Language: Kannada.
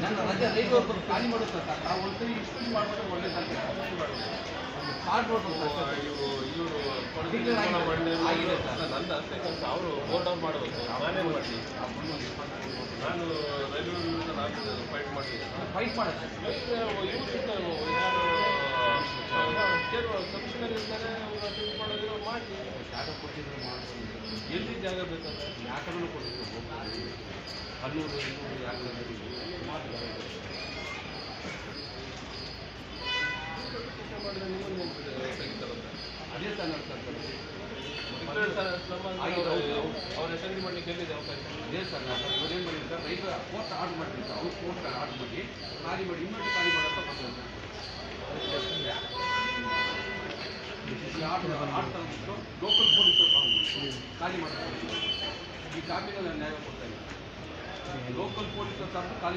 ನಾನು ರಜೆ ರೈಟ್ ಒಬ್ಬರು ಖಾಲಿ ಮಾಡುತ್ತೆ ಸರ್ ನಾವು ಒಂದ್ಸರಿ ಇಷ್ಟು ಮಾಡಿದ್ರೆ ಒಳ್ಳೇದಾಗಿದೆ ಕಾರ್ಡ್ ನೋಡ್ಬೋದು ಆಗಿದೆ ಸರ್ ನನ್ನ ಅಷ್ಟೇ ಕೆಲಸ ಅವರು ಬೋರ್ಡ್ ಔಟ್ ಮಾಡಬೇಕು ನಾನೇ ಮಾಡಿ ನಾನು ರೈಲ್ವೆ ನಾನು ಫೈಟ್ ಮಾಡಿದ್ದೀನಿ ಫೈಟ್ ಮಾಡುತ್ತೆ ಕಮಿಷನರ್ ಇರ್ತಾರೆ ಅವರು ಅಟೆಂಡ್ ಮಾಡೋದಿರೋ ಮಾಡಿ ಜಾಗ ಕೊಟ್ಟಿದ್ರೆ ಮಾಡ್ಬೋದು ಎಲ್ಲಿ ಜಾಗ ಬೇಕಂದ್ರೆ ಯಾಕಂದ್ರೆ ಕೊಟ್ಟಿದ್ರು ಕಲ್ಲೂರು ಇನ್ನೂರು ಯಾಕಂದ್ರೆ ಮಾಡಿದ್ರೆ ನೀವು ತೆಗಿತಾರಂತೆ ಅದೇ ಸರ್ ನಡ್ತಾರೆ ಅವ್ರ ಹೆಸರು ಮಾಡಲಿಕ್ಕೆ ಎಲ್ಲಿದೆ ಅವಕಾಶ ಅದೇ ಸರ್ ಇವರೇನು ಮಾಡಿರ್ತಾರೆ ರೈತ ಕೋರ್ಟ್ ಆರ್ಡರ್ ಮಾಡಿರ್ತಾರೆ ಅವ್ರು ಕೋರ್ಟ್ ಆರ್ಡರ್ ಮಾಡಿ ಖಾಲಿ ಮಾಡಿ ಇನ್ನೊಂದು ಖಾಲಿ ಮಾಡೋಂಥ ಬಂದಿರ್ತಾರೆ ಆಡ್ತಾರೆ ಲೋಕಲ್ ಪೊಲೀಸರು ಖಾಲಿ ಮಾಡ್ತಾರೆ ಈ ಕಾಪಿನ ನ್ಯಾಯ ಕೊಡ್ತಾ ಇಲ್ಲ ಲೋಕಲ್ ಪೊಲೀಸರು ಖಾಲಿ